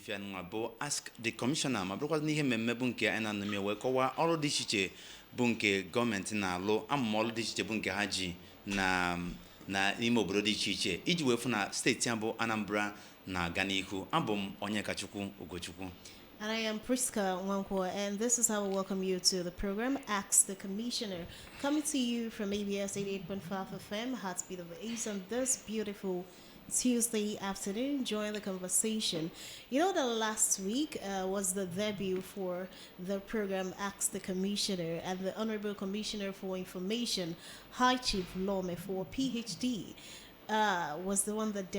if you are ask the commissioner, my brother, ni him bunke and an me wekowa all this chiche bunke government na lo am all this chiche bunke haji na imo brodi chiche. Iji wefuna state yambo Anambra na ganiku ambom onye kachuku ugochuku. And I am Priska Nwankwo, and this is how we welcome you to the program, Ask the Commissioner, coming to you from ABS 88.5 FM, Heartbeat of the East, on this beautiful Tuesday afternoon. Join the conversation. You know that last week was the debut for the program Ask the Commissioner, and the Honorable Commissioner for Information, High Chief Lome for PhD, was the one that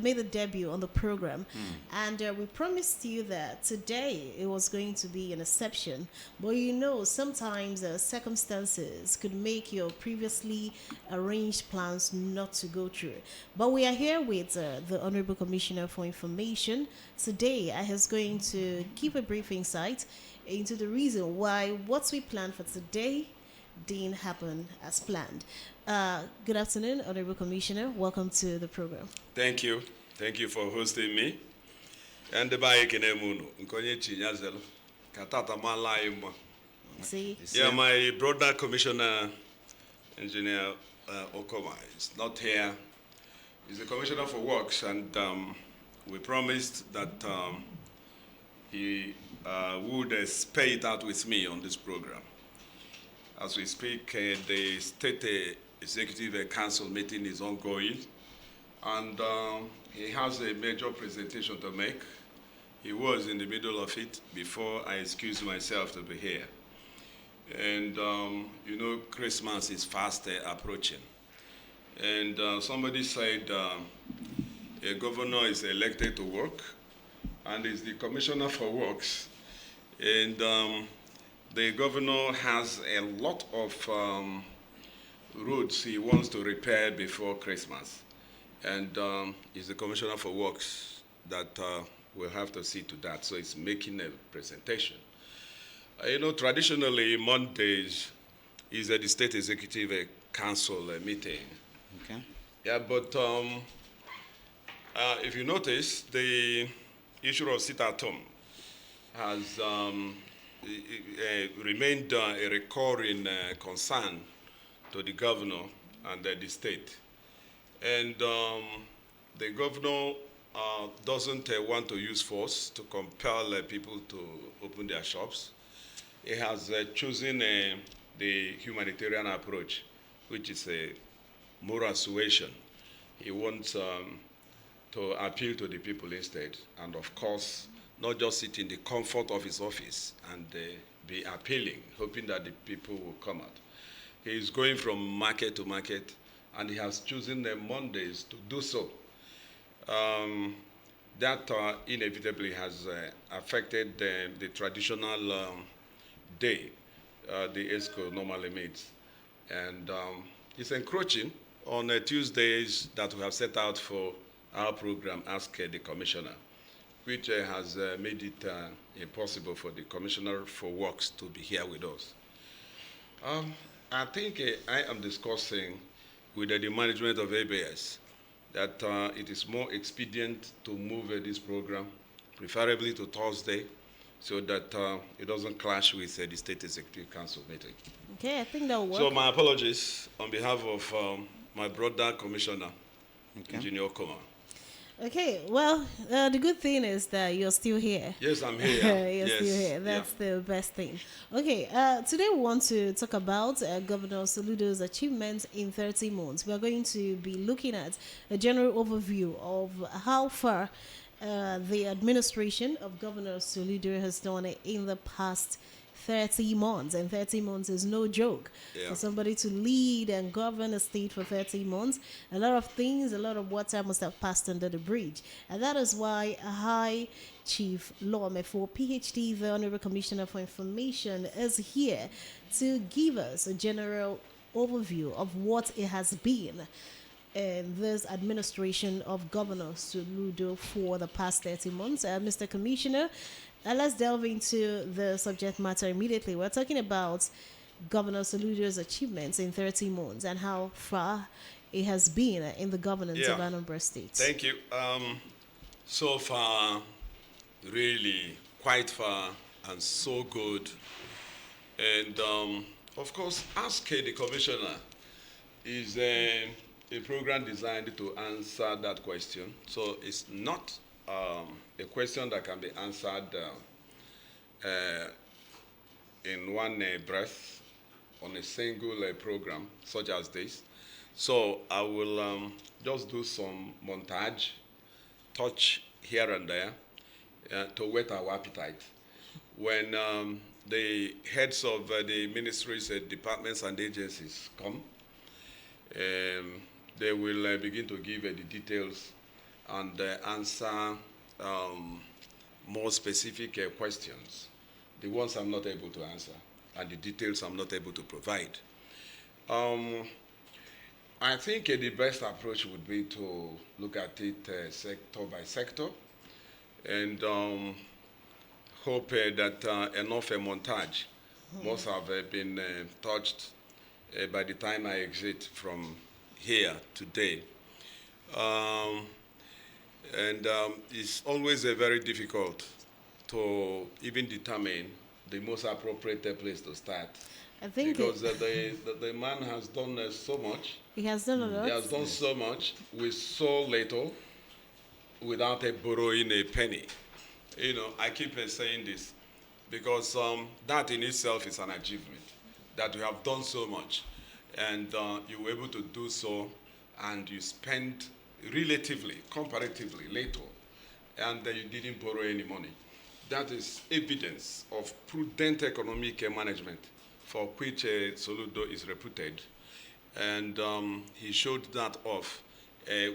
made the debut on the program. And we promised you that today it was going to be an exception, but you know sometimes circumstances could make your previously arranged plans not to go through. But we are here with the Honorable Commissioner for Information today. I was going to give a brief insight into the reason why what we planned for today didn't happen as planned. Good afternoon, Honorable Commissioner. Welcome to the program. Thank you. Thank you for hosting me. And the bike in Emuno, Nkonye Chinyazelo, Katata Malaima. See? Yeah, my brother Commissioner Engineer Okoma is not here. He's the Commissioner for Works, and we promised that he would spare it out with me on this program. As we speak, the State Executive Council meeting is ongoing, and he has a major presentation to make. He was in the middle of it before I excused myself to be here. And you know, Christmas is fast approaching. And somebody said a governor is elected to work, and is the Commissioner for Works. And the governor has a lot of roads he wants to repair before Christmas. And it's the Commissioner for Works that will have to see to that. So he's making a presentation. You know, traditionally, Mondays is at the State Executive Council meeting. Okay. Yeah, but if you notice, the issue of sit-at-home has remained a recurring concern to the governor and the state. And the governor doesn't want to use force to compel people to open their shops. He has chosen the humanitarian approach, which is a moral suasion. He wants to appeal to the people instead, and of course, not just sit in the comfort of his office and be appealing, hoping that the people will come out. He is going from market to market, and he has chosen the Mondays to do so. That inevitably has affected the traditional day the ESCO normally meets. And it's encroaching on Tuesdays that we have set out for our program, Ask the Commissioner, which has made it impossible for the Commissioner for Works to be here with us. I think I am discussing with the management of ABS that it is more expedient to move this program, preferably to Thursday, so that it doesn't clash with the State Executive Council meeting. Okay, I think that will work. So my apologies on behalf of my brother Commissioner, Engineer Okoma. Okay, well, the good thing is that you're still here. Yes, I'm here. You're still here. That's the best thing. Okay, today we want to talk about Governor Soludo's achievements in 30 months. We are going to be looking at a general overview of how far the administration of Governor Soludo has done in the past 30 months, and 30 months is no joke. For somebody to lead and govern a state for 30 months, a lot of things, a lot of water must have passed under the bridge. And that is why High Chief Lome for PhD, the Honorable Commissioner for Information, is here to give us a general overview of what it has been in this administration of Governor Soludo for the past 30 months. Mr. Commissioner, let's delve into the subject matter immediately. We're talking about Governor Soludo's achievements in 30 months and how far it has been in the governance of Anambra State. Thank you. So far, really quite far and so good. And of course, Ask the Commissioner is a program designed to answer that question. So it's not a question that can be answered in one breath on a single program such as this. So I will just do some montage, touch here and there to whet our appetite. When the heads of the ministries, departments, and agencies come, they will begin to give the details and answer more specific questions, the ones I'm not able to answer, and the details I'm not able to provide. I think the best approach would be to look at it sector by sector, and hope that enough montage must have been touched by the time I exit from here today. It's always very difficult to even determine the most appropriate place to start. I think because the man has done so much. he has done a lot. He has done so much with so little, without borrowing a penny. You know, I keep saying this because that in itself is an achievement, that you have done so much and you were able to do so, and you spent relatively, comparatively little, and you didn't borrow any money. That is evidence of prudent economic management, for which Soludo is reputed. And he showed that off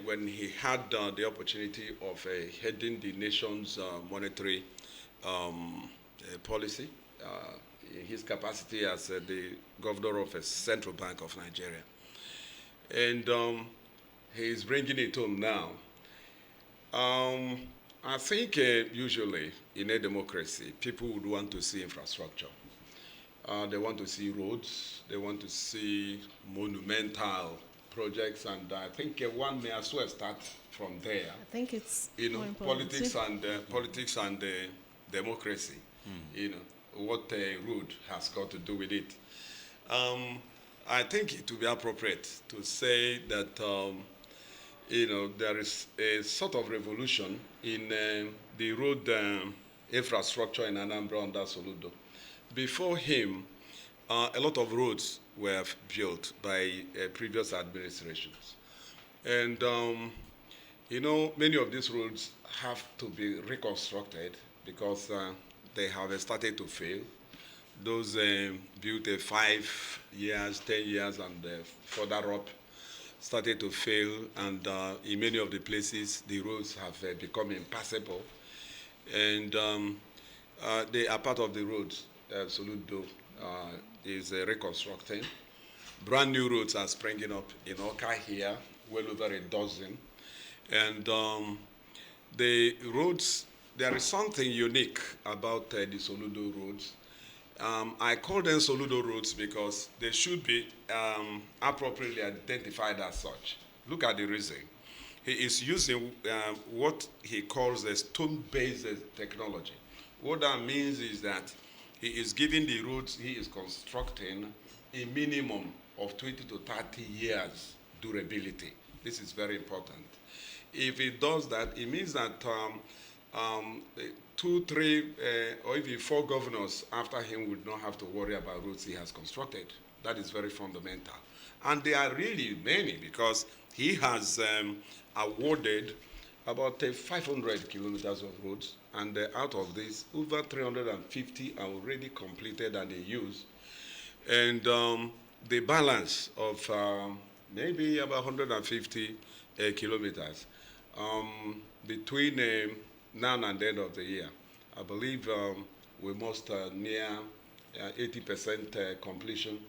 when he had the opportunity of heading the nation's monetary policy in his capacity as the governor of a central bank of Nigeria. And he is bringing it home now. I think usually in a democracy, people would want to see infrastructure. They want to see roads. They want to see monumental projects, and I think one may as well start from there. I think it's Politics and democracy. You know what a road has got to do with it. I think it would be appropriate to say that there is a sort of revolution in the road infrastructure in Anambra under Soludo. Before him, a lot of roads were built by previous administrations. And, many of these roads have to be reconstructed because they have started to fail. Those built 5 years, 10 years, and further up started to fail. And in many of the places, the roads have become impassable. And they are part of the roads. Soludo is reconstructing. Brand new roads are springing up in Oka here, well over a dozen. And the roads, there is something unique about the Soludo roads. I call them Soludo roads because they should be appropriately identified as such. Look at the reason. He is using what he calls a stone-based technology. What that means is that he is giving the roads he is constructing a minimum of 20 to 30 years durability. This is very important. If he does that, it means that 2, 3, or even 4 governors after him would not have to worry about roads he has constructed. That is very fundamental. And they are really many because he has awarded about 500 kilometers of roads, and out of this, over 350 are already completed and in use. And the balance of maybe about 150 kilometers between now and the end of the year, I believe we must near 80% completion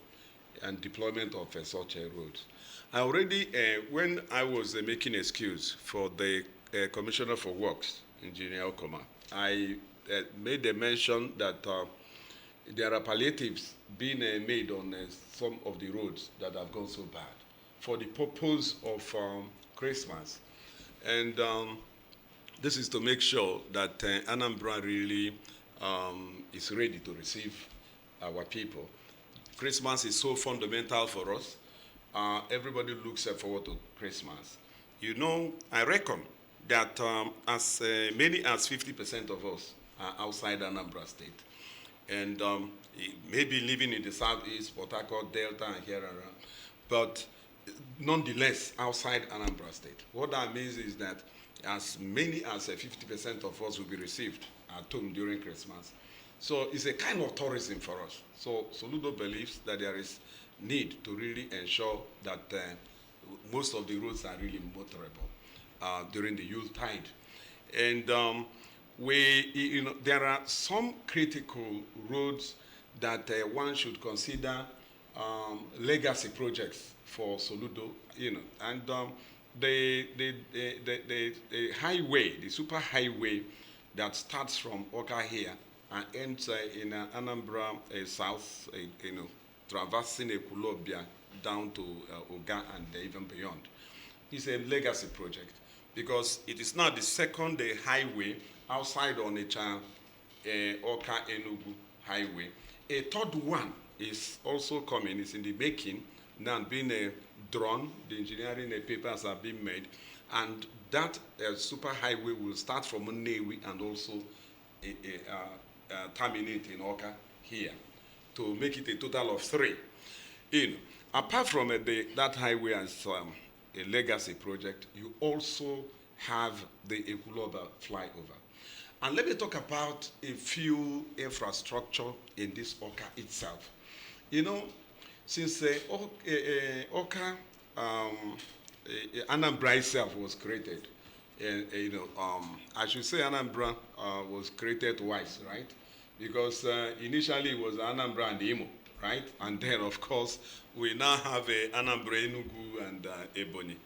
and deployment of such roads. I already, when I was making excuse for the Commissioner for Works, Engineer Okoma, I made a mention that there are palliatives being made on some of the roads that have gone so bad for the purpose of Christmas. And This is to make sure that Anambra really is ready to receive our people. Christmas is so fundamental for us. Everybody looks forward to Christmas. You know, I reckon that as many as 50% of us are outside Anambra State. And maybe living in the southeast, Port Harcourt, Delta, and here around. But nonetheless, outside Anambra State. What that means is that as many as 50% of us will be received at home during Christmas. So it's a kind of tourism for us. So Soludo believes that there is need to really ensure that most of the roads are really motorable during the Yule tide. And there are some critical roads that one should consider legacy projects for Soludo, and the highway, the super highway that starts from Oka here and ends in Anambra South, traversing Ekulobia down to Oga and even beyond. It's a legacy project because it is now the second highway outside Onitsha, Oka Enugu highway. A third one is also coming, it's in the making, now being drawn, the engineering papers are being made, and that super highway will start from Nnewi and also terminate in Oka here to make it a total of 3. Apart from that highway as a legacy project, you also have the Ekuloba flyover. And let me talk about a few infrastructure in this Oka itself. Since Oka, Anambra itself was created, I should say Anambra was created twice, right? Because initially it was Anambra and Imo, right? And then, of course, we now have Anambra, Enugu, and Ebonyi,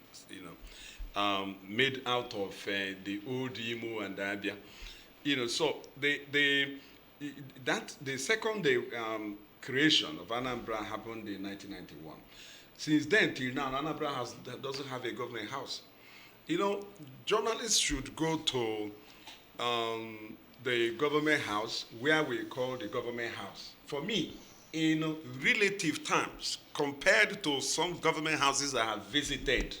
made out of the old Imo and Abia. So the second creation of Anambra happened in 1991. Since then till now, Anambra doesn't have a government house. Journalists should go to the government house where we call the government house. For me, in relative terms, compared to some government houses I have visited,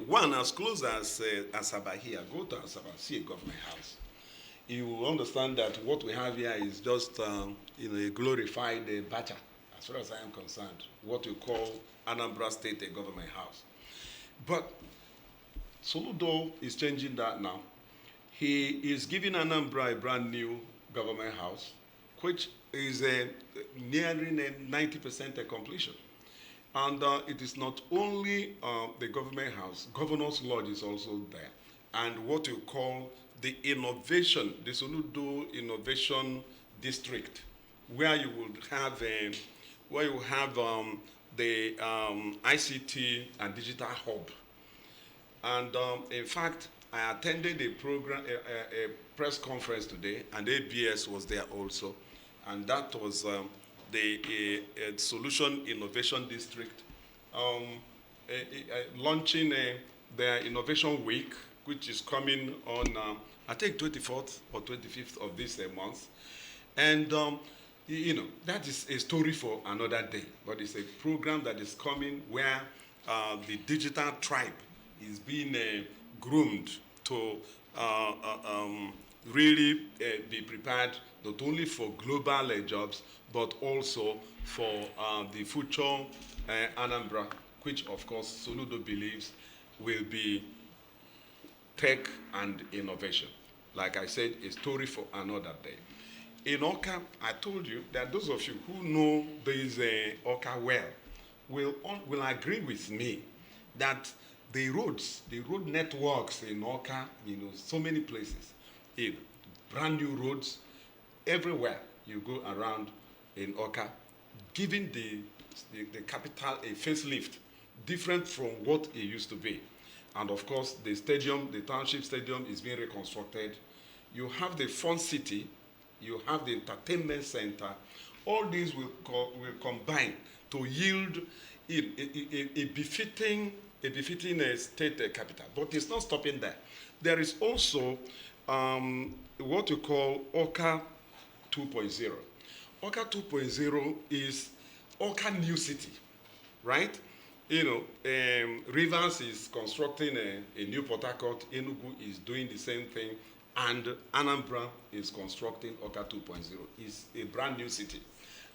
one as close as Asaba here, go to Asaba, see a government house. You will understand that what we have here is just a glorified bacha, as far as I am concerned, what you call Anambra State a government house. But Soludo is changing that now. He is giving Anambra a brand new government house, which is nearing 90% completion. And it is not only the government house, Governor's Lodge is also there. And what you call the innovation, the Soludo Innovation District, where you would have the ICT and digital hub. And in fact, I attended a program, a press conference today, and ABS was there also, and that was the Solution Innovation District launching their Innovation Week, which is coming on, I think, 24th or 25th of this month. And, that is a story for another day. But it's a program that is coming where the digital tribe is being groomed to really be prepared not only for global jobs, but also for the future Anambra, which, of course, Soludo believes will be tech and innovation. Like I said, a story for another day. In Oka, I told you that those of you who know this Oka well will agree with me that the road networks in Oka, so many places, brand new roads everywhere you go around in Oka, giving the capital a facelift, different from what it used to be. And of course, the township stadium is being reconstructed. You have the fun city, you have the entertainment center. All these will combine to yield a befitting state capital. But it's not stopping there. there is also what we call OCA 2.0. OCA 2.0 is OCA New City, right? Rivers is constructing a new Port Harcourt, Enugu is doing the same thing, and Anambra is constructing OCA 2.0. It's a brand new city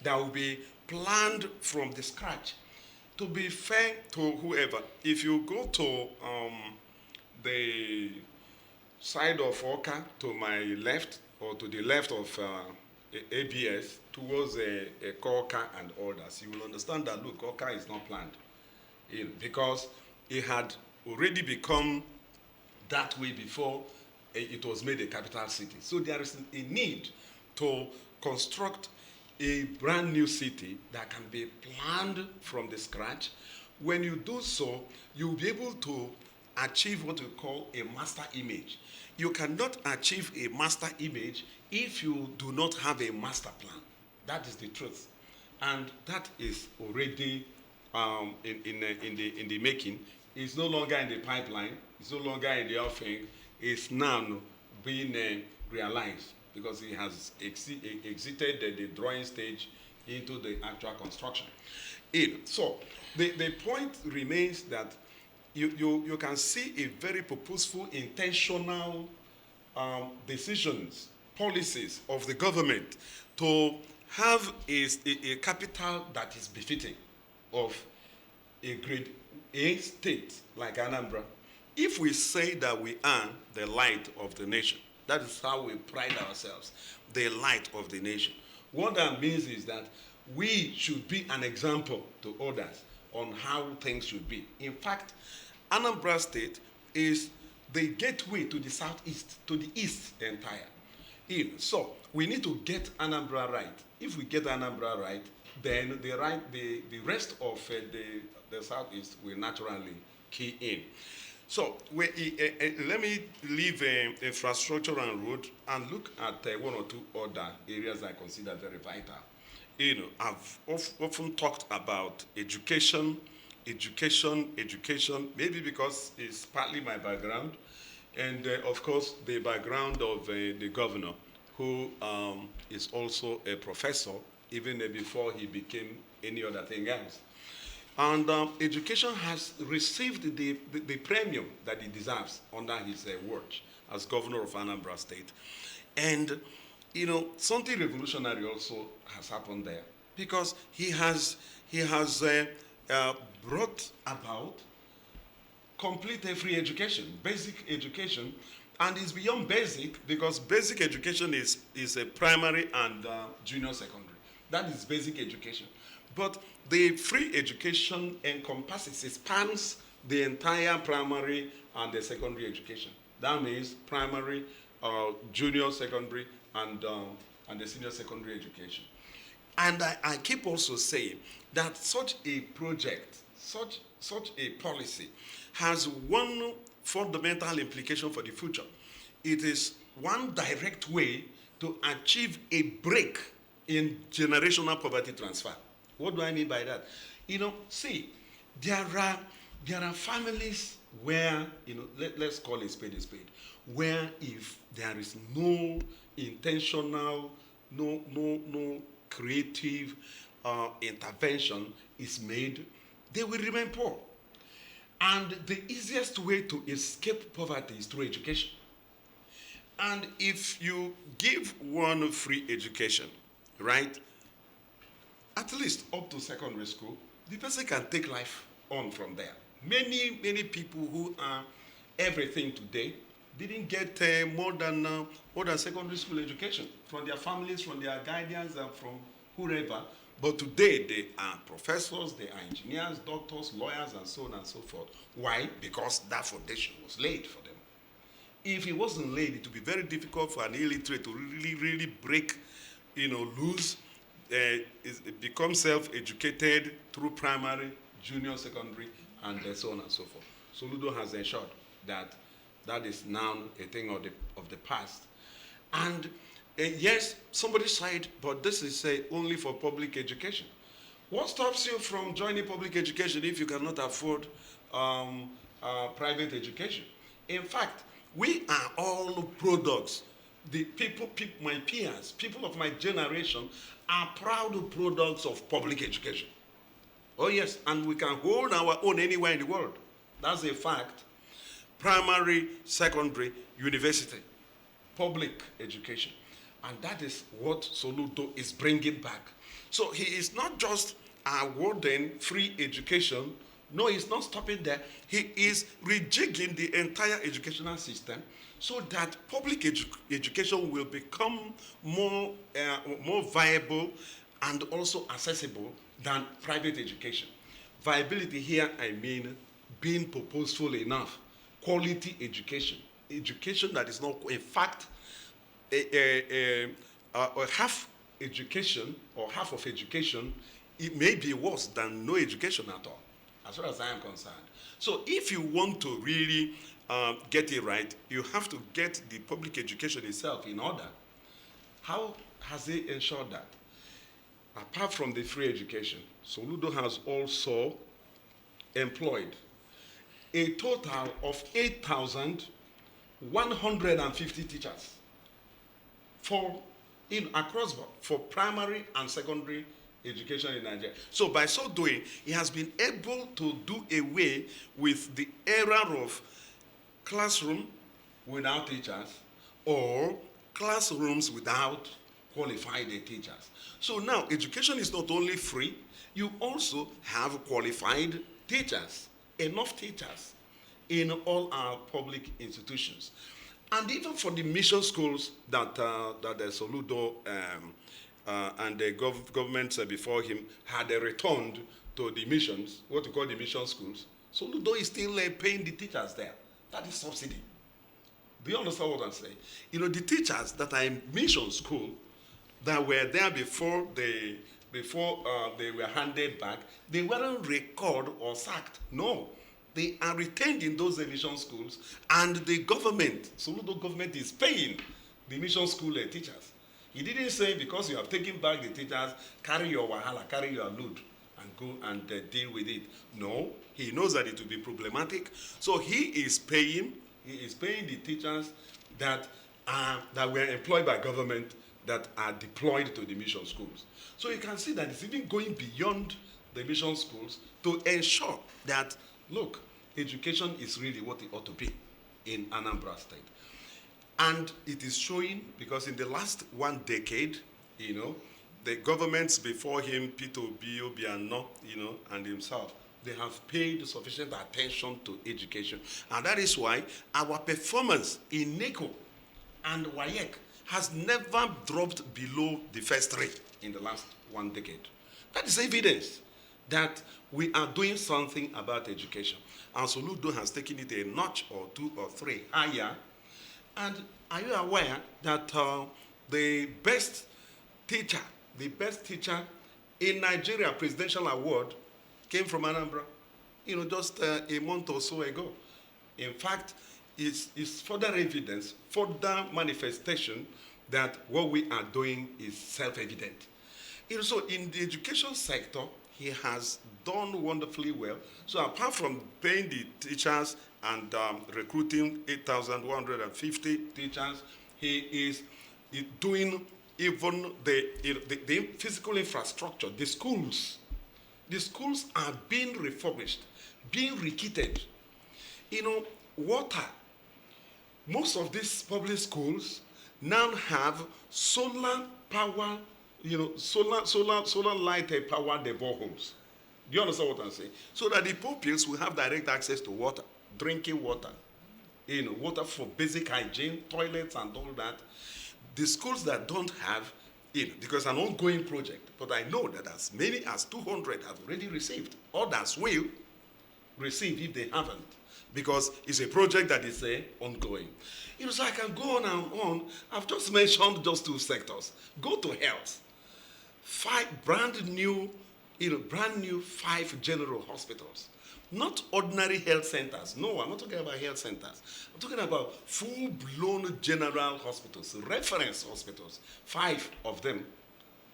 that will be planned from the scratch. To be fair to whoever, if you go to the side of OCA to my left, or to the left of ABS, towards a Koka and others, you will understand that, look, Koka is not planned. Because it had already become that way before it was made a capital city. So there is a need to construct a brand new city that can be planned from the scratch. When you do so, you'll be able to achieve what we call a master image. You cannot achieve a master image if you do not have a master plan. That is the truth. And that is already in the making. It's no longer in the pipeline. It's no longer in the offing. It's now being realized, because it has exited the drawing stage into the actual construction. So the point remains that you can see a very purposeful, intentional decisions, policies of the government to have a capital that is befitting of a grade A state like Anambra. If we say that we are the light of the nation, that is how we pride ourselves, the light of the nation. What that means is that we should be an example to others on how things should be. In fact, Anambra State is the gateway to the southeast, to the east entire. So we need to get Anambra right. If we get Anambra right, then the rest of the southeast will naturally key in. So let me leave infrastructure and road and look at one or two other areas I consider very vital. I've often talked about education, maybe because it's partly my background, and of course the background of the governor, who is also a professor, even before he became any other thing else. And education has received the premium that it deserves under his watch as governor of Anambra State. And, something revolutionary also has happened there, because he has brought about complete free education, basic education, and it's beyond basic, because basic education is a primary and junior secondary. That is basic education. But the free education encompasses, spans the entire primary and the secondary education. That means primary, junior secondary, and the senior secondary education. And I keep also saying that such a project, such a policy, has one fundamental implication for the future. It is one direct way to achieve a break in generational poverty transfer. What do I mean by that? See, there are families where, let's call a spade, where if there is no intentional, no creative intervention is made, they will remain poor. And the easiest way to escape poverty is through education. And if you give one free education, right, at least up to secondary school, the person can take life on from there. Many people who are everything today didn't get more than secondary school education from their families, from their guardians, and from whoever. But today they are professors, they are engineers, doctors, lawyers, and so on and so forth. Why? Because that foundation was laid for them. If it wasn't laid, it would be very difficult for an illiterate to really break, loose, become self-educated through primary, junior, secondary, and so on and so forth. Soludo has ensured that is now a thing of the past. And yes, somebody said, but this is only for public education. What stops you from joining public education if you cannot afford private education? In fact, We are all products. The people, my peers, people of my generation are proud products of public education. Oh yes, and we can hold our own anywhere in the world. That's a fact. Primary, secondary, university, public education. And that is what Soludo is bringing back. So he is not just awarding free education. No, he's not stopping there. He is rejigging the entire educational system so that public education will become more viable and also accessible than private education. Viability here, I mean being purposeful enough. Quality education. Education that is not, in fact, a half education or half of education, it may be worse than no education at all, as far as I am concerned. So if you want to really get it right, you have to get the public education itself in order. How has he ensured that? Apart from the free education, Soludo has also employed a total of 8,150 teachers across for primary and secondary education in Nigeria. So by so doing, he has been able to do away with the era of classroom without teachers or classrooms without qualified teachers. So now education is not only free, you also have qualified teachers, enough teachers in all our public institutions. And even for the mission schools that the Soludo and the governments before him had returned to the missions, what we call the mission schools, Soludo is still paying the teachers there. That is subsidy. Do you understand what I'm saying? You know, the teachers that are in mission school that were there before they were handed back, they weren't recalled or sacked. No. They are retained in those mission schools, and the government, Soludo government, is paying the mission school teachers. He didn't say, because you have taken back the teachers, carry your wahala, carry your load, and go and deal with it. No, he knows that it will be problematic. So he is paying the teachers that were employed by government that are deployed to the mission schools. So you can see that it's even going beyond the mission schools to ensure that, look, education is really what it ought to be in Anambra State. And it is showing, because in the last 1 decade, you know, the governments before him, Peter Obi, Obiano, you know, and himself, they have paid sufficient attention to education. And that is why our performance in NECO and WAEC has never dropped below the first three in the last 1 decade. That is evidence that we are doing something about education. And Soludo has taken it a notch or 2 or 3 higher. And are you aware that the best teacher in Nigeria Presidential Award came from Anambra, you know, just a month or so ago. In fact, it's further evidence, further manifestation that what we are doing is self-evident. You know, so in the education sector, he has done wonderfully well. So apart from paying the teachers and recruiting 8,150 teachers, he is doing even the physical infrastructure, the schools. The schools are being refurbished, being rekitted. You know, water. Most of these public schools now have solar power, you know, solar light powered boreholes. Do you understand what I'm saying? So that the pupils will have direct access to water, drinking water, you know, water for basic hygiene, toilets and all that. The schools that don't have, you know, because an ongoing project, but I know that as many as 200 have already received. Others will receive if they haven't, because it's a project that is ongoing. You know, so I can go on and on. I've just mentioned those 2 sectors. Go to health. 5 brand new 5 general hospitals. Not ordinary health centers. No, I'm not talking about health centers. I'm talking about full-blown general hospitals, reference hospitals. 5 of them,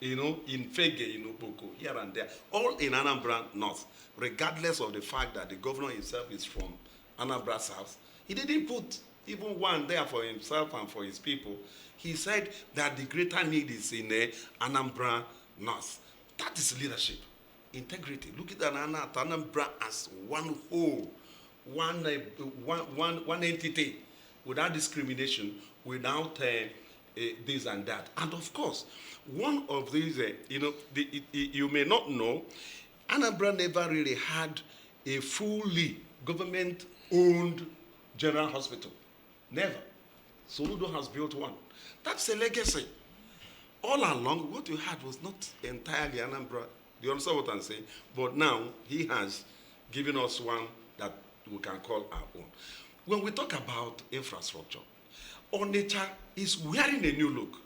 you know, in Fege, in Oboko, here and there, all in Anambra North, regardless of the fact that the governor himself is from Anambra South. He didn't put even one there for himself and for his people. He said that the greater need is in Anambra North. That is leadership, integrity. Look at Anambra as one whole, one entity, without discrimination, without this and that. And of course, one of these, you may not know, Anambra never really had a fully government-owned general hospital. Never. Soludo has built one. That's a legacy. All along, what you had was not entirely Anambra. Do you understand what I'm saying? But now, he has given us one that we can call our own. When we talk about infrastructure, Onitsha is wearing a new look.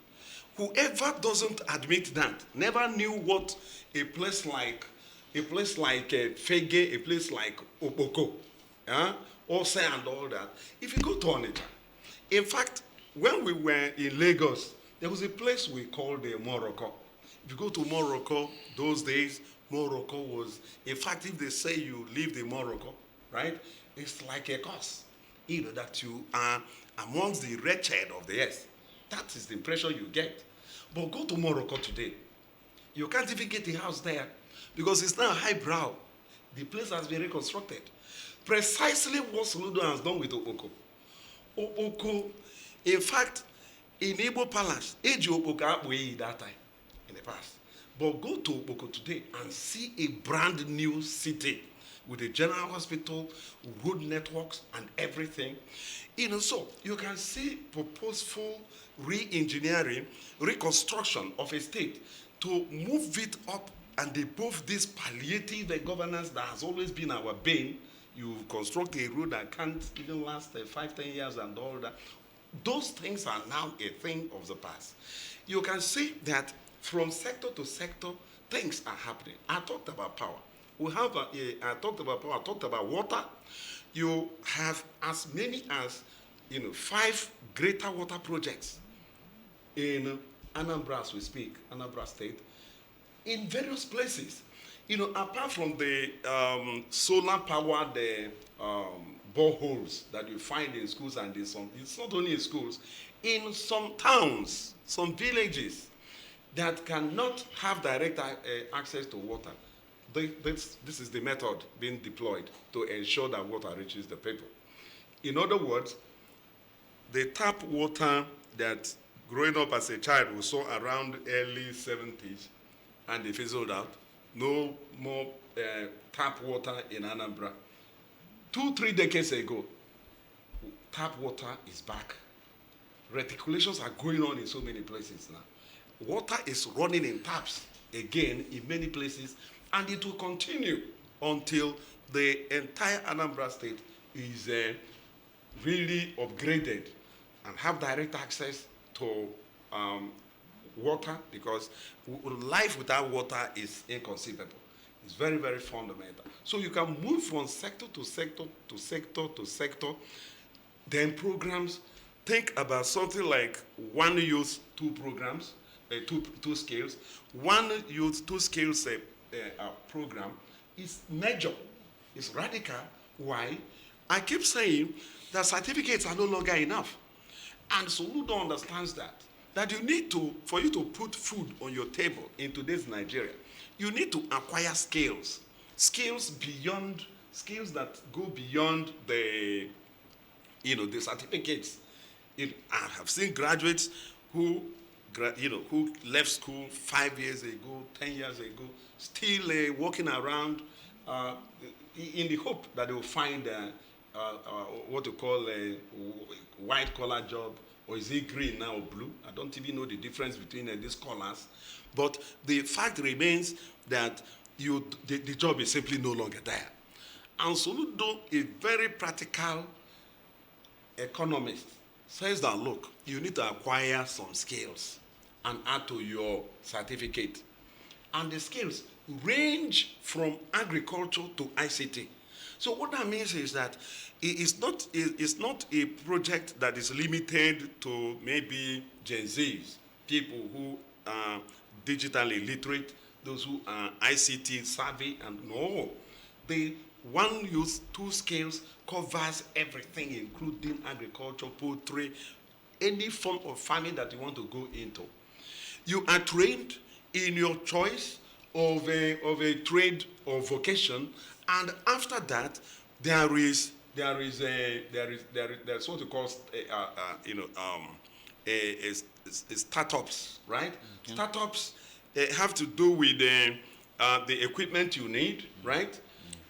Whoever doesn't admit that never knew what a place like Fege, a place like Opoko, Ose and all that. If you go to Onitsha, in fact, when we were in Lagos, there was a place we called the Morocco. If you go to Morocco, those days, Morocco was, in fact, if they say you leave the Morocco, right, it's like a curse, that you are amongst the wretched of the earth. That is the impression you get. But go to Morocco today. You can't even get a house there because it's now highbrow. The place has been reconstructed. Precisely what Soludo has done with Opoko. Opoko, in fact, in Igbo Palace, Eji Opoko Akpoyi that time, in the past. But go to Opoko today and see a brand new city with a general hospital, road networks, and everything. So you can see purposeful re-engineering, reconstruction of a state to move it up and above this palliative governance that has always been our bane. You construct a road that can't even last 5-10 years and all that. Those things are now a thing of the past. You can see that from sector to sector, things are happening. I talked about power. I talked about power. I talked about water. You have as many as 5 greater water projects in Anambra as we speak, Anambra State, in various places. Apart from the solar powered boreholes that you find in schools and it's not only in schools, in some towns, some villages that cannot have direct access to water. This is the method being deployed to ensure that water reaches the people. In other words, the tap water that growing up as a child we saw around early 70s and they fizzled out. No more tap water in Anambra. 2-3 decades ago, tap water is back. Reticulations are going on in so many places now. Water is running in taps again in many places, and it will continue until the entire Anambra State is really upgraded and have direct access to water, because life without water is inconceivable. It's very, very fundamental. So you can move from sector to sector to sector to sector. Then programs, think about something like one youth, 2 programs, two skills. One youth, 2 skills program is major, it's radical. Why? I keep saying that certificates are no longer enough. And Soludo understands that you need to, for you to put food on your table in today's Nigeria, you need to acquire skills that go beyond the certificates. I have seen graduates who left school 5 years ago, 10 years ago, still walking around in the hope that they will find what you call a white collar job, or is it green now or blue? I don't even know the difference between these colors. But the fact remains that the job is simply no longer there. And Soludo, a very practical economist, says that, look, you need to acquire some skills and add to your certificate. And the skills range from agriculture to ICT. So what that means is that it's not a project that is limited to maybe Gen Zs, people who are digitally literate, those who are ICT savvy, and no. The one youth, two skills covers everything, including agriculture, poultry, any form of farming that you want to go into. You are trained in your choice of a trade or vocation, and after that, there's what you call startups, right? Okay. Startups have to do with the equipment you need, right?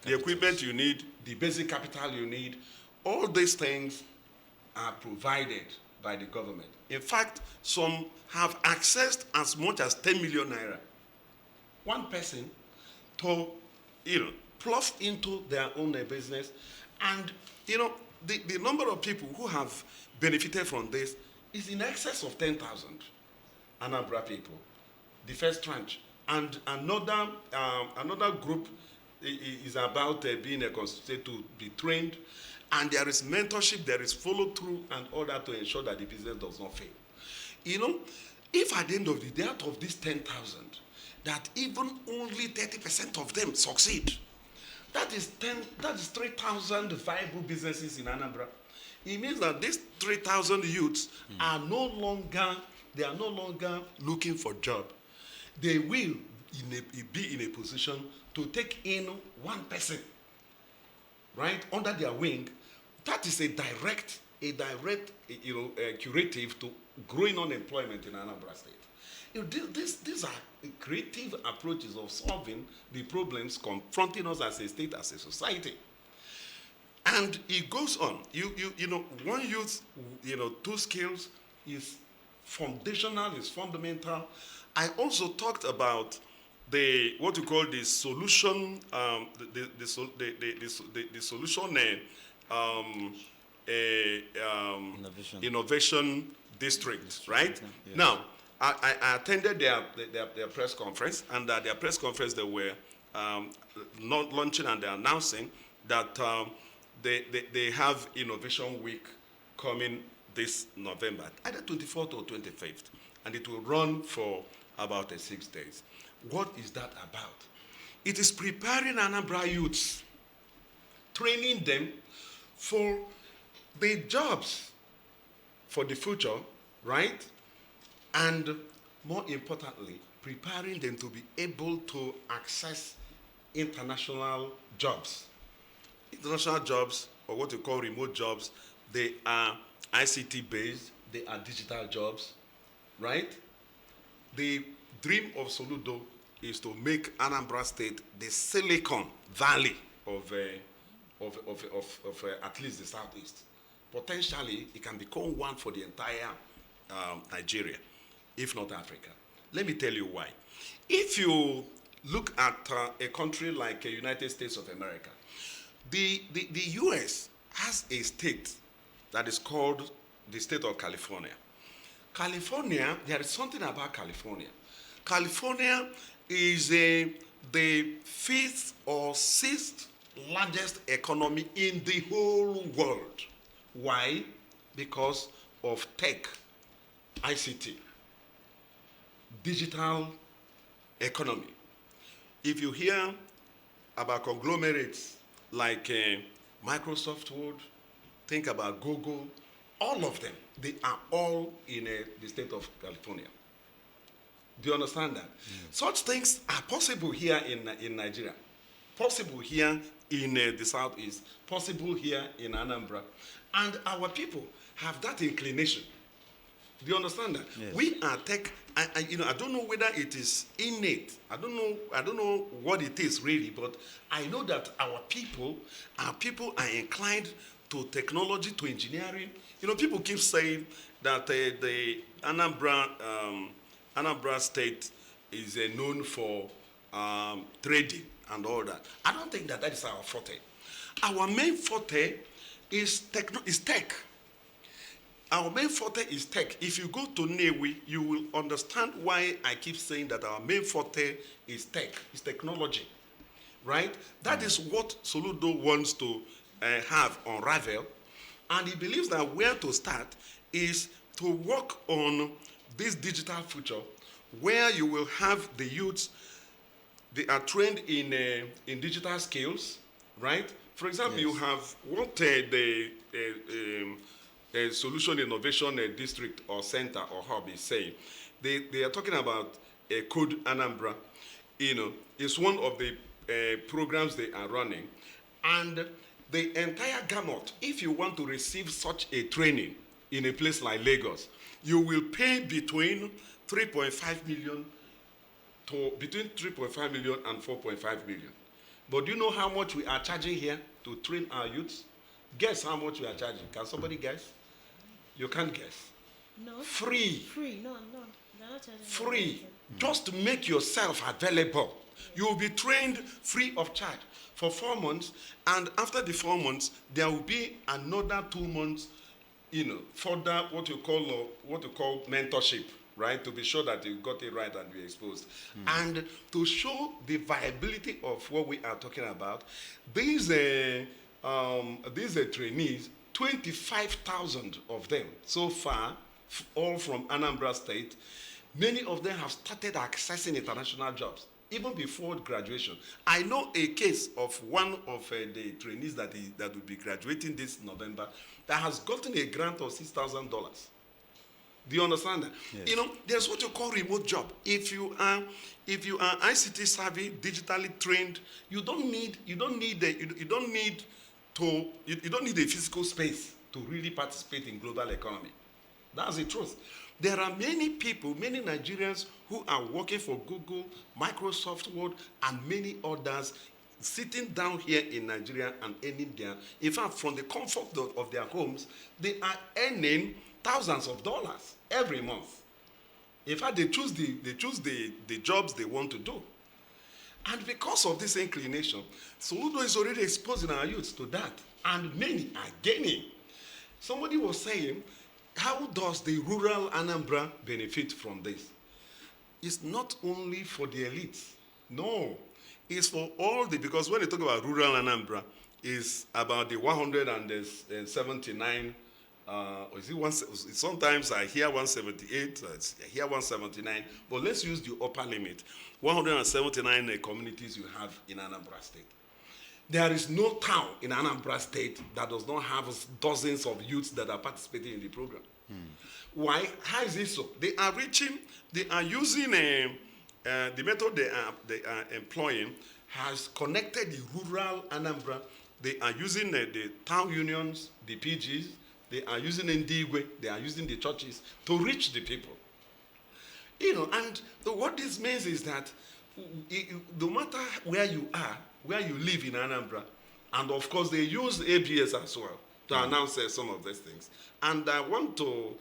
The equipment you need, the basic capital you need, all these things are provided by the government. In fact, some have accessed as much as 10 million naira. One person to, plough into their own business, and the number of people who have benefited from this is in excess of 10,000 Anambra people, the first tranche, and another group is about being constituted to be trained, and there is mentorship, there is follow through and all that to ensure that the business does not fail. If at the end of the day, out of these 10,000, that even only 30% of them succeed, that is 3,000 viable businesses in Anambra. It means that these 3,000 youths are no longer looking for job. They will be in a position to take in one person, right, under their wing. That is a direct curative to growing unemployment in Anambra State. These are creative approaches of solving the problems confronting us as a state, as a society. And it goes on. One youth, two skills is foundational, is fundamental. I also talked about what you call the solution, the solution innovation district, right? Yeah. Now, I attended their press conference, and at their press conference they were not launching and they're announcing that they have Innovation Week coming this November, either 24th or 25th, and it will run for about 6 days. What is that about? It is preparing Anambra youths, training them for the jobs for the future, right? And more importantly, preparing them to be able to access international jobs. International jobs, or what you call remote jobs, they are ICT based, they are digital jobs, right? The dream of Soludo is to make Anambra State the Silicon Valley of at least the Southeast. Potentially, it can become one for the entire Nigeria, if not Africa. Let me tell you why. If you look at a country like the United States of America, the US has a state that is called the state of California. California, there is something about California. California is the fifth or sixth largest economy in the whole world. Why? Because of tech, ICT, digital economy. If you hear about conglomerates like Microsoft would, think about Google, all of them, they are all in the state of California. Do you understand that? Such things are possible here in Nigeria, possible here in the Southeast, possible here in Anambra. And our people have that inclination. Do you understand that? Yes. We are tech. I don't know whether it is innate. I don't know what it is really, but I know that our people are inclined to technology, to engineering. People keep saying that the Anambra State is known for trading and all that. I don't think that is our forte. Our main forte is tech. Our main forte is tech. If you go to Newi, you will understand why I keep saying that our main forte is tech, is technology, right? That is what Soludo wants to have on Ravel, and he believes that where to start is to work on this digital future where you will have the youths, they are trained in digital skills, right? For example, Yes. you have what the Solution Innovation District or Center or Hub is saying. They are talking about a Code Anambra. It's one of the programs they are running. And the entire gamut, if you want to receive such a training in a place like Lagos, you will pay between 3.5 million and 4.5 million. But do you know how much we are charging here to train our youths? Guess how much we are charging. Can somebody guess? You can't guess. No. Free. Free. No. They're not charging Free. anything. Just to make yourself available. You will be trained free of charge for 4 months, and after the 4 months, there will be another 2 months, further what you call mentorship, right? To be sure that you got it right and be exposed. And to show the viability of what we are talking about, these trainees, 25,000 of them so far, all from Anambra State, many of them have started accessing international jobs even before graduation. I know a case of one of the trainees that will be graduating this November that has gotten a grant of $6,000. Do you understand that? Yes. There's what you call remote job. If you are ICT savvy, digitally trained, you don't need a physical space to really participate in global economy. That's the truth. There are many people, many Nigerians who are working for Google, Microsoft Word, and many others sitting down here in Nigeria and earning in fact, from the comfort of their homes, they are earning thousands of dollars every month. In fact, they choose the jobs they want to do. And because of this inclination, Soludo is already exposing our youth to that. And many are gaining. Somebody was saying, how does the rural Anambra benefit from this? It's not only for the elites. No. It's for all because when you talk about rural Anambra, it's about the 179, sometimes I hear 178, I hear 179, but let's use the upper limit. 179 communities you have in Anambra State. There is no town in Anambra State that does not have dozens of youths that are participating in the program. Why? How is it so? They are using the method they are employing has connected the rural Anambra. They are using the town unions, the PGs, they are using Ndigwe, they are using the churches to reach the people. And what this means is that no matter where you are, where you live in Anambra, and of course they use ABS as well to announce some of these things. And I want to,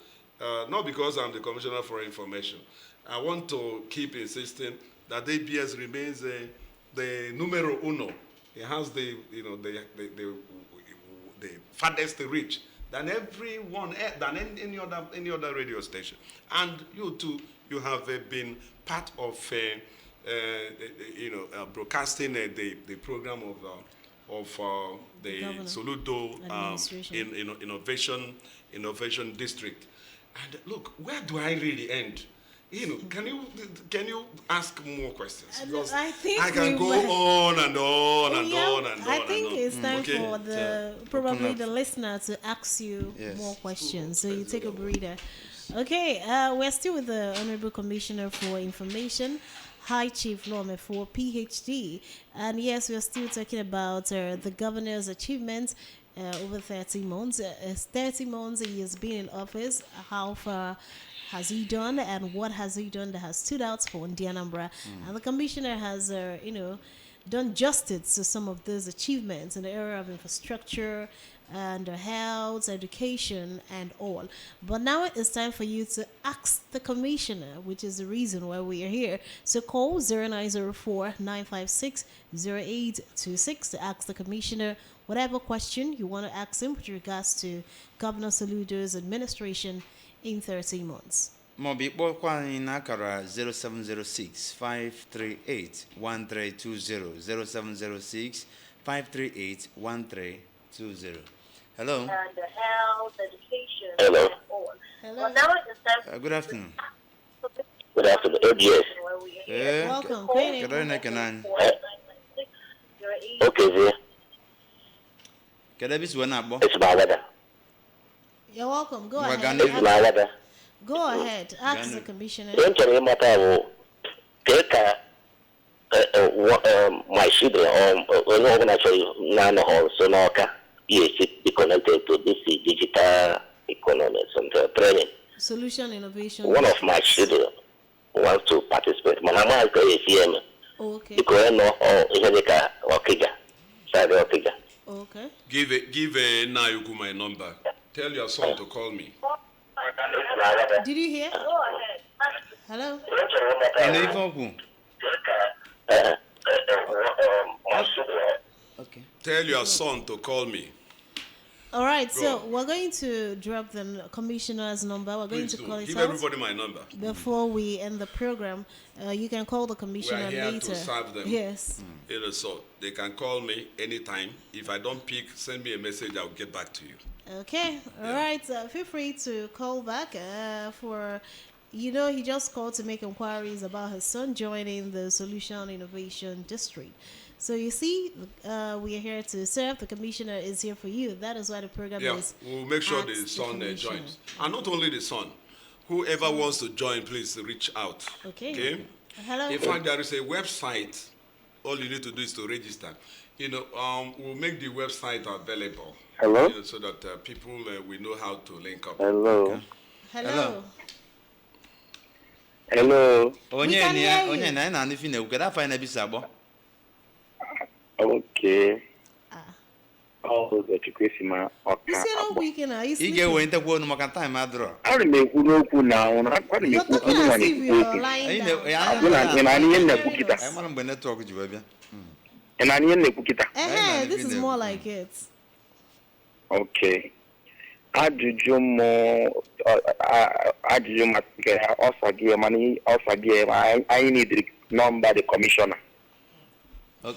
not because I'm the Commissioner for Information, I want to keep insisting that ABS remains the numero uno. It has the farthest reach than any other radio station. And you too, you have been part of broadcasting the program of the Soludo Innovation District. And look, where do I really end? Can you ask more questions? Because I can go on and on and on and on. I think it's time for probably the listener to ask you more questions. So you take a breather. Okay, we're still with the Honorable Commissioner for Information, High Chief Lome for PhD. And yes, we're still talking about the governor's achievements over 30 months. 30 months he has been in office. How far has he done, and what has he done that has stood out for Anambra? And the commissioner has, done justice to some of those achievements in the area of infrastructure and health, education, and all. But now it's time for you to ask the commissioner, which is the reason why we are here. So call 0904-956-0826 to ask the commissioner whatever question you want to ask him with regards to Governor Soludo's administration in 30 months. Mobi kpọkwa anyị n'akara 0706-538-1320 0706-538-1320. Hello. And the health, education, Hello. and all. Hello. Well, now it's time Good afternoon. Good afternoon. Yes. where we are here. Welcome. Good afternoon. Okay, dear. Kedu isi wee na-akpọ? It's my weather. You're welcome. Go We're ahead. gonna- It's my weather. Go ahead. Ask Gonna- the commissioner. Ihe nchọrọ ịmata bụ ka my children onye ọbụla chọrọ na-anọghị nso n'ọka be connected to this digital economy and training. Solution innovation. One of my children wants to participate. Mana amaghị ka esi eme. Okay. Biko ya nọ ihe dịka Ọkịja, side Ọkịja. Okay. Give a Nayuku my number. Tell your son to call me. Did you hear? Go ahead. Hello? Ana ife okwu. Okay. Tell your son to call me. All right, Go so on. we're going to drop the commissioner's number. We're going Please to do. call it Give out everybody my number. before we end the program. You can call the commissioner here to later. serve them. Yes. It is so. They can call me anytime. If I don't pick, send me a message. I'll get back to you. Okay. All right. Feel free to call back he just called to make inquiries about his son joining the Solution Innovation District. So you see, we are here to serve. The commissioner is here for you. That is why the program Yeah, is. we'll make sure Ask the son commissioner. joins. And not only the son. Whoever wants to join, please reach out. Okay. Hello. In fact, there is a website. All you need to do is to register. We'll make the website available. Hello? So that people will know how to link up. Hello. Hello. Hello. Onye can ni hear you. onye na na ife na-ekwu. Kedu afọ anyị na-ebisa agbọ? Okay. The Chukwesima You see no weekend. Are you Ị sleeping? ga-ewe ntekwa onu maka time adịrọ. Ana m ekwu n'okwu na You're talking as if you're lying down. Ị na-anụ ihe na-ekwu kịta? Anyị mara mgbe netwọk ji wee bịa. Ị na-anụ ihe na-ekwu kịta? This is more like it. Okay. Ajụjụ m nke ọsa gị mana ọsa gị anyị need nọmba the commissioner.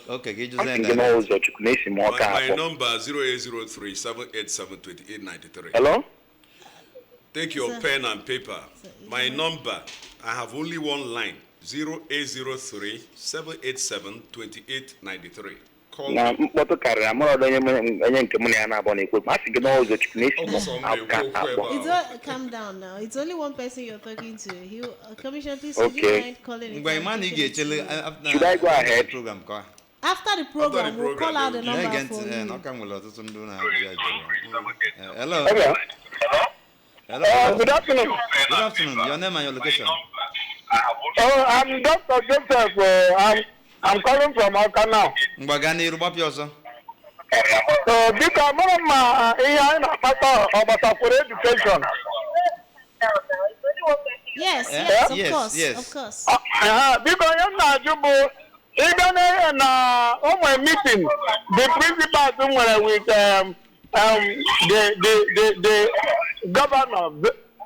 Okay, ka Ọ ịjụzie sị gị n'ụzọ Chukwu na-esi m ọka My afọ. number 0803-787-2893. Hello? Take your Sir. pen and paper. My number, I have only one line. 0803-787-2893. Call Na me. mkpọtụ karịrị amara onye nke mụ na ya na-abụ na-ekwu ma sị gị n'ụzọ Chukwu na-esi m ọka afọ. Calm down now. It's only one person you're talking to. Commissioner, please would you Okay. mind calling it? mgbe ị ma na ị ga-echele Should I go ahead? program ka After the program, we'll call out the na-ege number ntị for na you. ọka nwere ọtụtụ ndị na-abịa hello. Okay. Hello. Good afternoon. Good afternoon. Your name and your location. I'm Dr. Joseph. I'm calling from Ọka now. Mgbe gaa n'iru gbapịa ọzọ. Biko amara m ma ihe anyị na-akpata ọgbatakwuru education. Yes, Eh? yes, Yes, of course, yes. of course. Biko onye m na-ajụ bụ ịbịa na ụmụ meeting the principals nwere with the governor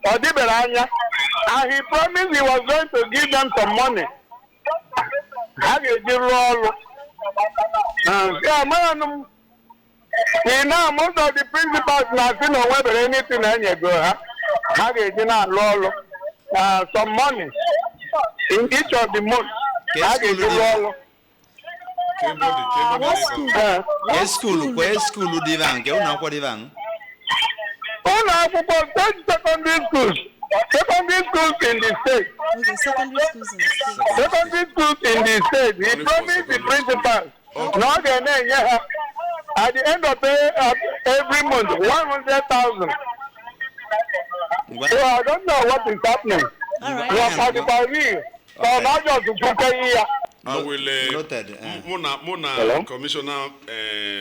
ọ dịbere anya and he promised he was going to give them some money ha ga-eji rụọ ọrụ. Most of the principals na-asị na onwebere anything na-enyego ha ga-eji na-alụ ọrụ some money in each of the months ha ga-eji rụọ ọrụ. What school? Ke school kwa school dị ebe ahụ nke ụlọ akwụkwọ dị ebe ahụ. Ụlọ akwụkwọ state secondary schools in the state. Okay, secondary schools in the state. Secondary schools in the state. He promised the principals na ọ ga-enye ha at the end of every month 100,000. So I don't know what is happening. All right. So now just puke ya. I will. Noted. Muna Hello? Commissioner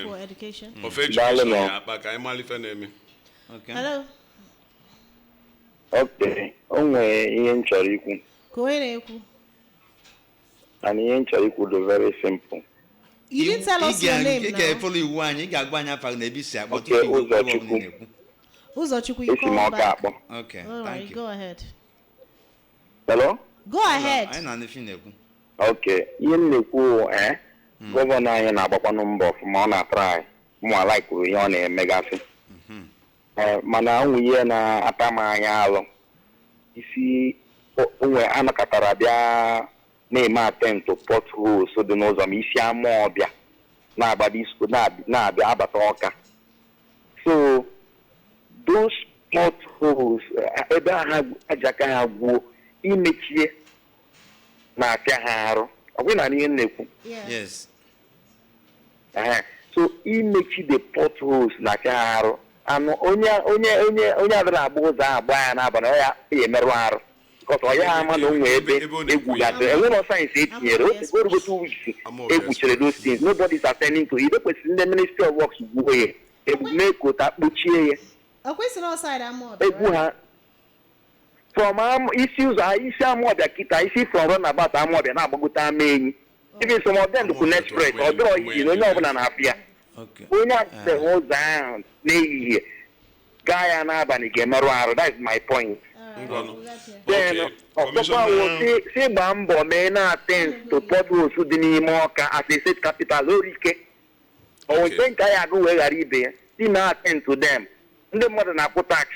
For education. of Education. Yeah, but I'm name. Okay. Hello. Okay. O nwere ihe m chọrọ ikwu. Go ahead, Eku. And ihe m chọrọ ikwu dị very simple. You didn't tell us your name Ị now. ga-efolo iwu anyị, ị ga-agba anyị afa na ebe isi akpọ Okay, tupu iwu Ụzọchukwu. ọbụla na-ekwu. Uzochukwu, you Esi m call ọka back. akpọ. Okay, All thank right, you. go ahead. Hello? Go ahead. Anyị na ndị na-ekwu. Okay. Ihe m na-ekwu gọvanọ anyị na-agbakwanụ mbọ ọfụma ọ na-atrai ụmụala kwuru ihe ọ na-emegasị. Mana nwunye na-ata m anya alụ isi onwe anakọtara bịa na-eme atemptụ potholes dị n'ụzọ ma isi ama ọbịa na-abịa abata Ọka So those potholes ebe ha ajaka ha gwuo imechie na-apịa ha arụ ọ bụrụ na ihe na-ekwu Yes. so imechi the potholes na-apịa ha arụ anụ onye adịra agba ụzọ ahụ agba ya n'abalị ya emerụ arụ because ọ ya ama na o nwee ebe egwu gasịrị enwere sayensị etinyere orugo 2 weeks egwuchere those things nobody is attending to it ekwesịrị ndị Ministry of Works gwuo ya mee ka kpuchie ya egwu ha from isi ụzọ isi Amawbia kịta isi from runabout Amawbia na-agbagote ama enyi even some of them dị Connect Express ọ dịrọ iyi na onye ọbụla na-apịa onye adịghị ụzọ ahụ n'ehihie gaa ya n'abalị ga-emerụ arụ. That is my point. Then ọkpọkwa si gbaa mbọ mee na-attend to potholes dị n'ime Ọka as a state capital orike onwe nke anyị agụ wee ghara ibe ya si na-attend to them. Ndị mmadụ na-akwụ tax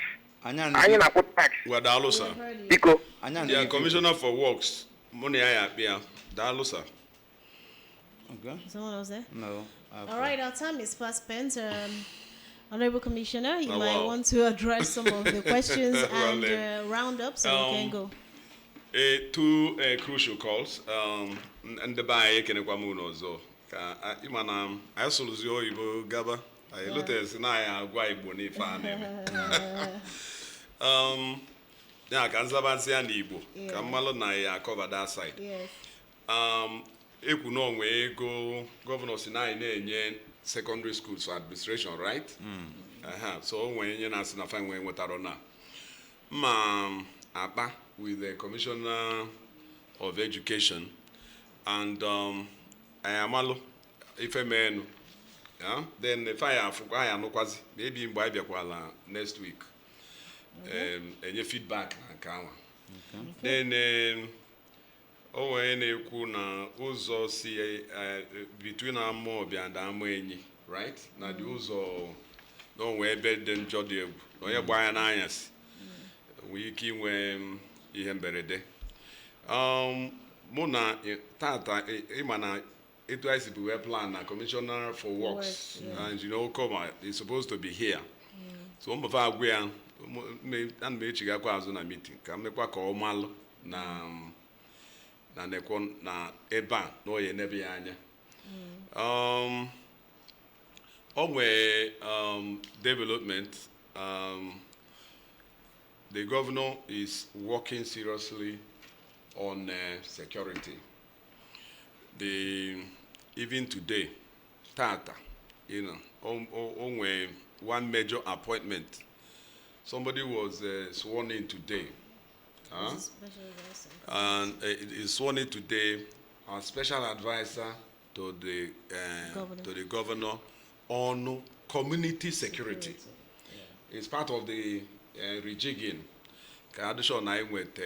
anyị na-akwụ tax. Daalụ sir. Biko The Commissioner for Works mụ na ya akpịa. Daalụ sir. Okay. Someone else there? No. All right, our time is fast spent. Honorable Commissioner, you might want to address some of the questions and round up so we can go. Two crucial calls. And the buy can come on also. Imana, I solution you gaba. I look at na agwa Igbo ni fa na. Yeah, can sabansi and Igbo. Kamalo na ya cover that side. Yes. Eku no nwe go governor Sinai na-enye secondary schools for administration, right? So when you na fine when wetaro na apa with the Commissioner of Education and ayamalo ife menu, yeah, then if I have no quasi maybe mgbe abiakwala next week enye feedback na kawa. Then when you na ụzọ si between Amawbia and Amenyi, right? Na the ụzọ no we ebe dị njọ dị egwu. Onye gba ya n'anyasị. We ike inwe ihe mberede. Mụ na tata ịma na etu anyị si bụ plan na Commissioner for Works and you know Okoma is supposed to be here. So mba fa agwa ya ana m echigakwa azụ na meeting ka mmekwa ka ọ malụ na nekwo na ebe a na oye nebe ya anya. Onwe development, the governor is working seriously on security. Even today, Tata, you know, onwe one major appointment. Somebody was sworn in today. And it is sworn in today as special advisor to the governor on community security. It's part of the rejigging. Ka addition I with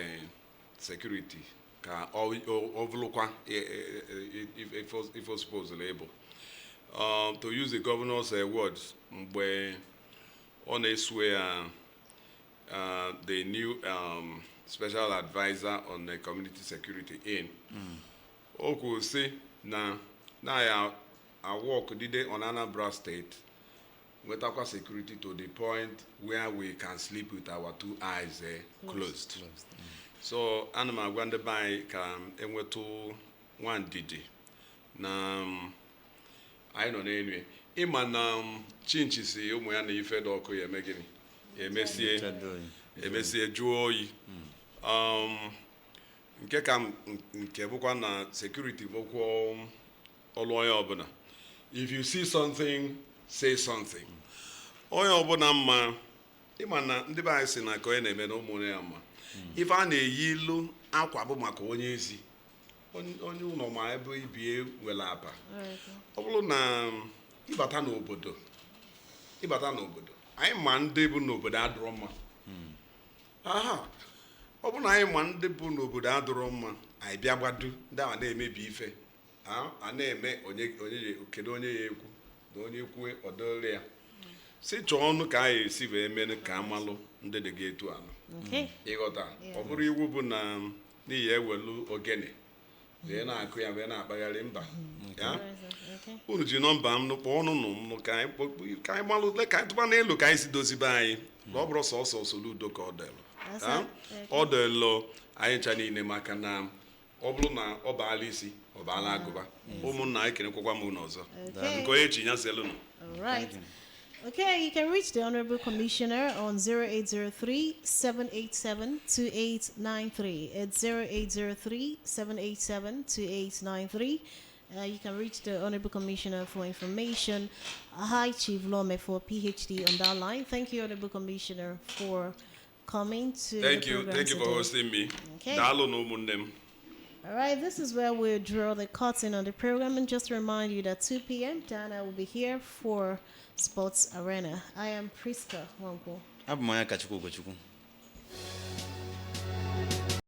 security. Ka overlook if it was supposedly able. To use the governor's words, where on a swear the new special advisor on the community security in. Oku say na ya work did on Anambra State with our security to the point where we can sleep with our 2 eyes closed. So Anama Gwande by can enwetu one didi. Na I don't know anyway. Ima chinchi si umu ya na ife doko ya megini. Emesie juo oyi. Nke ka nke bụkwa na security bụkwa ọlụ onye ọbụla. If you see something, say something. Onye ọbụla mma ịma na ndị be anyị si na ka onye na-eme na ụmụ ya mma. Ife a na-eyi ilu akwa bụ maka onye ezi. Onye ụlọ ma ebe ibie nwere apa. Ọ bụrụ na ịbata n'obodo anyị ma ndị bụ n'obodo adịrọ mma. Ọ bụ na anyị ma ndị bụ n'obodo adịrọ mma anyị bịa gbado ndị a na-emebi ife a na-eme kedu onye ya ekwu na onye kwue ọdọle ya si chọọ ọnụ ka anyị esi wee mee ka amalụ ndị dị ga-etu anụ ịghọta ọ bụrụ iwu bụ na n'ihi ewelu ogene wee na-akụ ya wee na-akpagharị mba ya Okay. unu ji nọmba m kpọọ ọnụnụ m ka anyị gbalụ ka anyị tụba n'elu ka anyị si dozibe anyị na ọ bụrụ sọsọ Soludo ka ọ dịlụ ọ dịlụ anyị ncha niile maka na ọ bụrụ na ọ baala isi ọ baala agụba ụmụnna anyị kenekwakwa m unu ọzọ nke onye chi ya selụnụ. All right. Okay, you can reach the Honorable Commissioner on 0803-787-2893. It's 0803-787-2893. You can reach the Honorable Commissioner for information. Hi, Chief Lome for PhD on that line. Thank you, Honorable Commissioner, for coming to Thank the you. program Thank you for today. hosting me. Okay. Daalụ na ụmụnne m. All right, this is where we'll draw the curtain on the program and just remind you that 2 p.m. Dana will be here for Sports Arena. I am Priska Wanko. Abụ m onye Kachukwu Ugochukwu.